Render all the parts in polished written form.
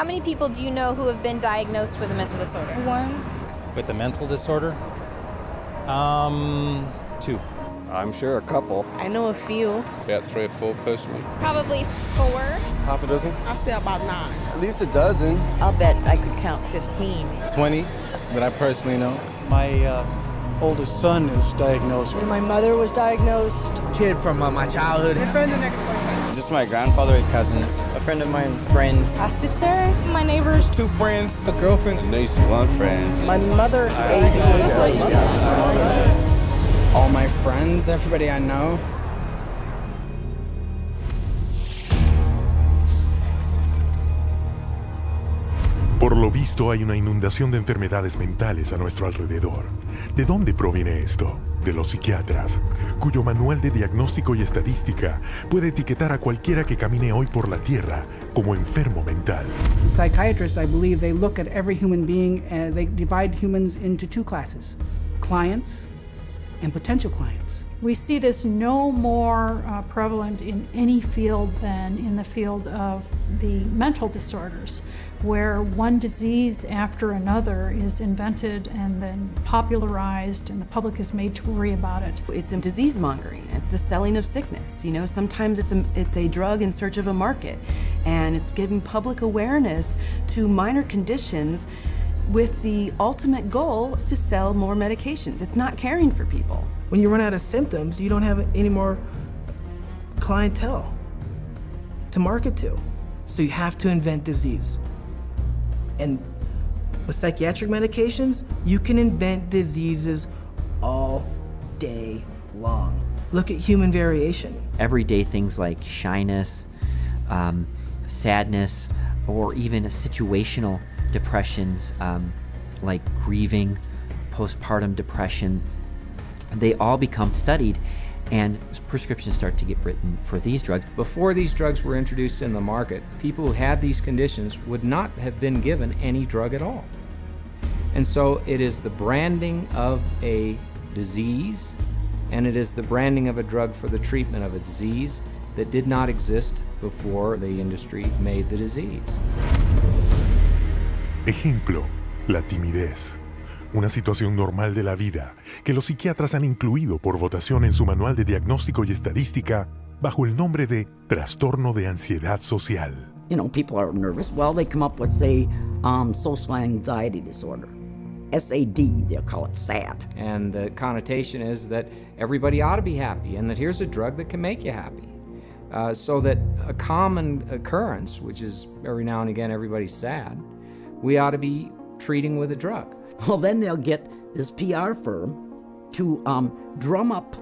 How many people do you know who have been diagnosed with a mental disorder? One. With a mental disorder? 2. I'm sure a couple. I know a few. About 3 or 4 personally. Probably 4. Half a dozen? I say about 9. At least a dozen. I'll bet I could count 15. 20 that I personally know. My oldest son is diagnosed. My mother was diagnosed. Kid from my childhood. My friend and ex-boyfriend. Just my grandfather and cousins. A friend of mine, friends. A sister, my neighbors. 2 friends. A girlfriend. A niece. 1 friend. My mother. All my friends, everybody I know. Por lo visto hay una inundación de enfermedades mentales a nuestro alrededor. ¿De dónde proviene esto? De los psiquiatras, cuyo manual de diagnóstico y estadística puede etiquetar a cualquiera que camine hoy por la Tierra como enfermo mental. Psychiatrists, I believe, they look at every human being and they divide humans into 2 classes, clients and potential clients. We see this no more prevalent in any field than in the field of the mental disorders, where one disease after another is invented and then popularized and the public is made to worry about it. It's a disease mongering. It's the selling of sickness. You know, sometimes it's a drug in search of a market, and it's giving public awareness to minor conditions with the ultimate goal is to sell more medications. It's not caring for people. When you run out of symptoms, you don't have any more clientele to market to. So you have to invent disease. And with psychiatric medications, you can invent diseases all day long. Look at human variation. Everyday things like shyness, sadness, or even situational depressions like grieving, postpartum depression, they all become studied and prescriptions start to get written for these drugs. Before these drugs were introduced in the market, people who had these conditions would not have been given any drug at all. And so it is the branding of a disease, and it is the branding of a drug for the treatment of a disease that did not exist before the industry made the disease. Ejemplo, la timidez. Una situación normal de la vida que los psiquiatras han incluido por votación en su manual de diagnóstico y estadística bajo el nombre de trastorno de ansiedad social. You know, people are nervous. Well, they come up with, say, social anxiety disorder. SAD, they'll call it SAD. And the connotation is that everybody ought to be happy and that here's a drug that can make you happy. So that a common occurrence, which is every now and again everybody's sad, we ought to be treating with a drug. Well, then they'll get this PR firm to drum up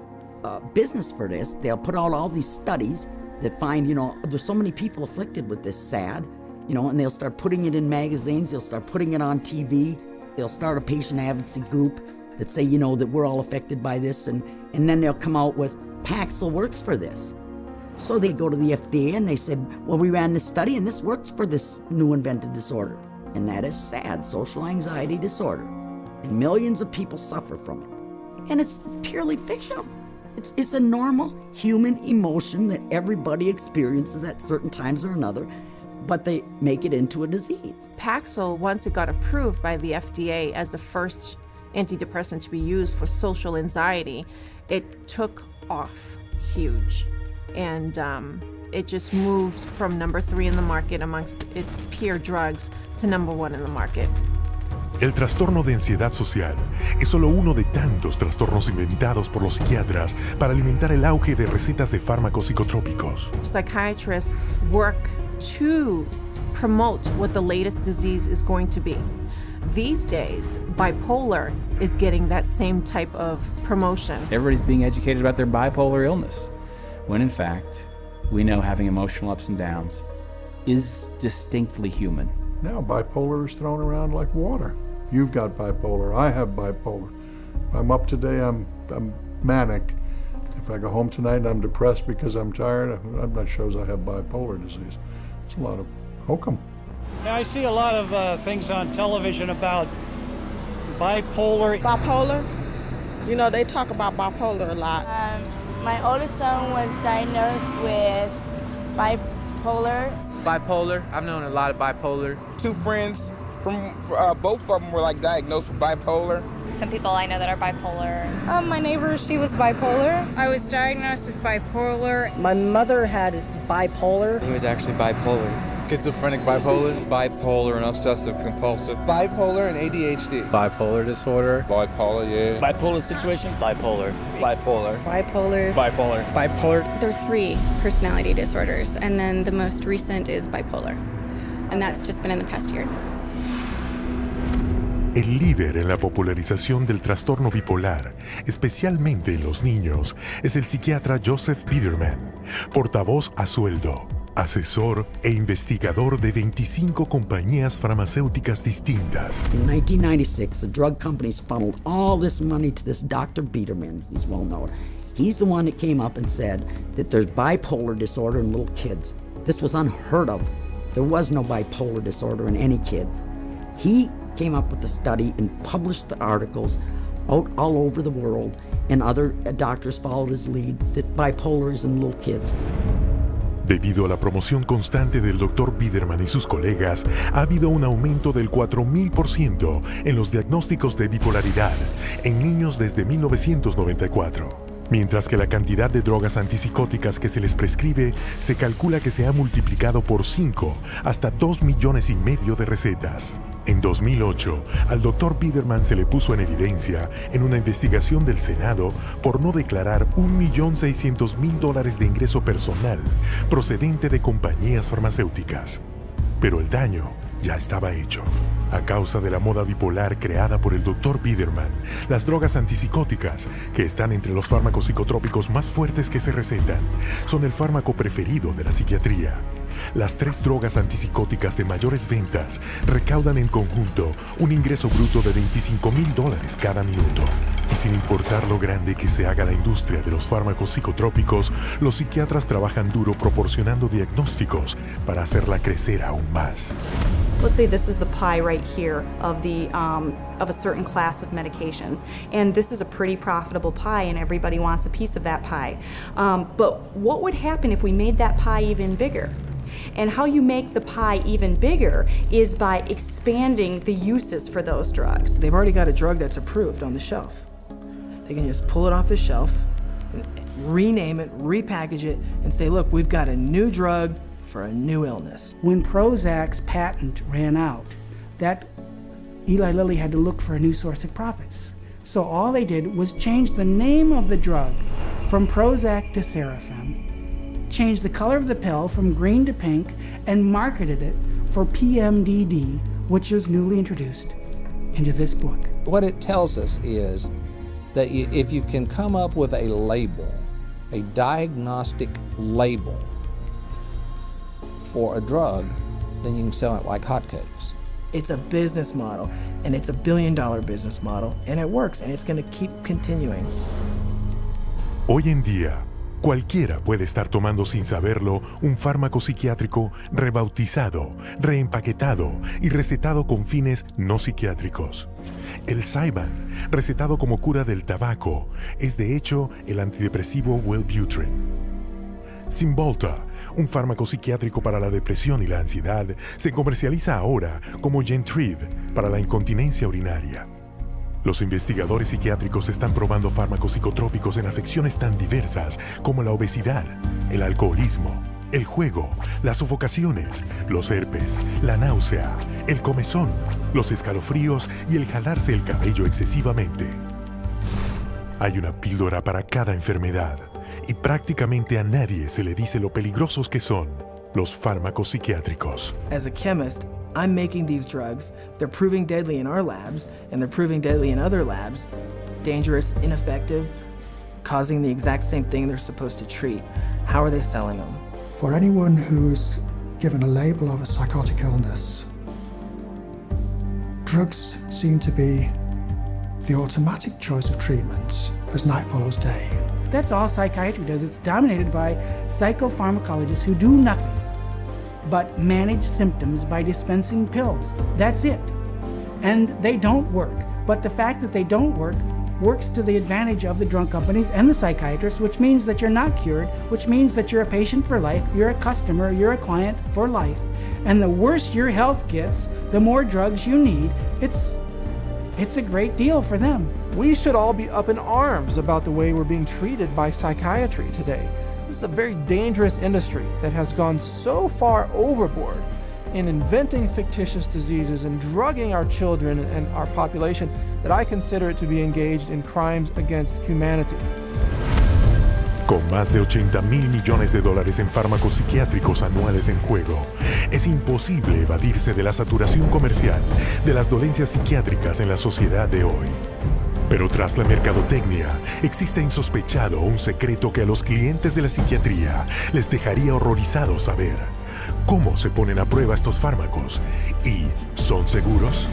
business for this. They'll put out all these studies that find, you know, there's so many people afflicted with this SAD, you know, and they'll start putting it in magazines, they'll start putting it on TV, they'll start a patient advocacy group that say, you know, that we're all affected by this, and then they'll come out with Paxil works for this. So they go to the FDA and they said, well, we ran this study and this works for this new invented disorder. And that is SAD, social anxiety disorder. And millions of people suffer from it. And it's purely fictional. It's a normal human emotion that everybody experiences at certain times or another, but they make it into a disease. Paxil, once it got approved by the FDA as the first antidepressant to be used for social anxiety, it took off huge. And it just moved from number 3 in the market amongst its peer drugs to number 1 in the market. El trastorno de ansiedad social es solo uno de tantos trastornos inventados por los psiquiatras para alimentar el auge de recetas de fármacos psicotrópicos. Psychiatrists work to promote what the latest disease is going to be. These days, bipolar is getting that same type of promotion. Everybody's being educated about their bipolar illness, when in fact, we know having emotional ups and downs is distinctly human. Now bipolar is thrown around like water. You've got bipolar, I have bipolar. If I'm up today, I'm manic. If I go home tonight, I'm depressed because I'm tired. That shows I have bipolar disease. It's a lot of hokum. Yeah, I see a lot of things on television about bipolar. Bipolar? You know, they talk about bipolar a lot. My oldest son was diagnosed with bipolar. Bipolar. I've known a lot of bipolar. Two friends from both of them were like diagnosed with bipolar. Some people I know that are bipolar. My neighbor, she was bipolar. I was diagnosed with bipolar. My mother had bipolar. He was actually bipolar. Schizophrenic bipolar. Bipolar and obsessive compulsive. Bipolar and ADHD. Bipolar disorder. Bipolar, yeah. Bipolar situation. Bipolar. Bipolar. Bipolar. Bipolar. Bipolar. There are 3 personality disorders, and then the most recent is bipolar. And that's just been in the past year. El líder en la popularización del trastorno bipolar, especialmente en los niños, es el psiquiatra Joseph Biederman, portavoz a sueldo, asesor e investigador de 25 compañías farmacéuticas distintas. In 1996, the drug companies funneled all this money to this Dr. Biederman. He's well known. He's the one that came up and said that there's bipolar disorder in little kids. This was unheard of. There was no bipolar disorder in any kids. He came up with the study and published the articles out all over the world, and other doctors followed his lead that bipolar is in little kids. Debido a la promoción constante del Dr. Biederman y sus colegas, ha habido un aumento del 4000% en los diagnósticos de bipolaridad en niños desde 1994. Mientras que la cantidad de drogas antipsicóticas que se les prescribe se calcula que se ha multiplicado por 5 hasta 2,5 millones de recetas. En 2008, al Dr. Biederman se le puso en evidencia en una investigación del Senado por no declarar $1.600.000 de ingreso personal procedente de compañías farmacéuticas. Pero el daño ya estaba hecho. A causa de la moda bipolar creada por el Dr. Biederman, las drogas antipsicóticas, que están entre los fármacos psicotrópicos más fuertes que se recetan, son el fármaco preferido de la psiquiatría. Las 3 drogas antipsicóticas de mayores ventas recaudan en conjunto un ingreso bruto de $25,000 cada minuto. Y sin importar lo grande que se haga la industria de los fármacos psicotrópicos, los psiquiatras trabajan duro proporcionando diagnósticos para hacerla crecer aún más. Let's say this is the pie right here of a certain class of medications, and this is a pretty profitable pie, and everybody wants a piece of that pie. But what would happen if we made that pie even bigger? And how you make the pie even bigger is by expanding the uses for those drugs. They've already got a drug that's approved on the shelf. They can just pull it off the shelf, and rename it, repackage it, and say, look, we've got a new drug for a new illness. When Prozac's patent ran out, that Eli Lilly had to look for a new source of profits. So all they did was change the name of the drug from Prozac to Serafem, changed the color of the pill from green to pink, and marketed it for PMDD, which was newly introduced into this book. What it tells us is that if you can come up with a label, a diagnostic label for a drug, then you can sell it like hotcakes. It's a business model, and it's a billion-dollar business model, and it works, and it's going to keep continuing. Hoy en día, cualquiera puede estar tomando sin saberlo un fármaco psiquiátrico rebautizado, reempaquetado y recetado con fines no psiquiátricos. El Zyban, recetado como cura del tabaco, es de hecho el antidepresivo Wellbutrin. Cymbalta, un fármaco psiquiátrico para la depresión y la ansiedad, se comercializa ahora como Gentrib para la incontinencia urinaria. Los investigadores psiquiátricos están probando fármacos psicotrópicos en afecciones tan diversas como la obesidad, el alcoholismo, el juego, las sofocaciones, los herpes, la náusea, el comezón, los escalofríos y el jalarse el cabello excesivamente. Hay una píldora para cada enfermedad y prácticamente a nadie se le dice lo peligrosos que son los fármacos psiquiátricos. As a chemist, I'm making these drugs. They're proving deadly in our labs, and they're proving deadly in other labs. Dangerous, ineffective, causing the exact same thing they're supposed to treat. How are they selling them? For anyone who's given a label of a psychotic illness, drugs seem to be the automatic choice of treatment as night follows day. That's all psychiatry does. It's dominated by psychopharmacologists who do nothing but manage symptoms by dispensing pills. That's it. And they don't work. But the fact that they don't work works to the advantage of the drug companies and the psychiatrists, which means that you're not cured, which means that you're a patient for life, you're a customer, you're a client for life. And the worse your health gets, the more drugs you need. It's a great deal for them. We should all be up in arms about the way we're being treated by psychiatry today. This is a very dangerous industry that has gone so far overboard in inventing fictitious diseases and drugging our children and our population that I consider it to be engaged in crimes against humanity. Con más de $80,000 millones en fármacos psiquiátricos anuales en juego, es imposible evadirse de la saturación comercial de las dolencias psiquiátricas en la sociedad de hoy. Pero tras la mercadotecnia, existe insospechado un secreto que a los clientes de la psiquiatría les dejaría horrorizados saber. ¿Cómo se ponen a prueba estos fármacos? ¿Y son seguros?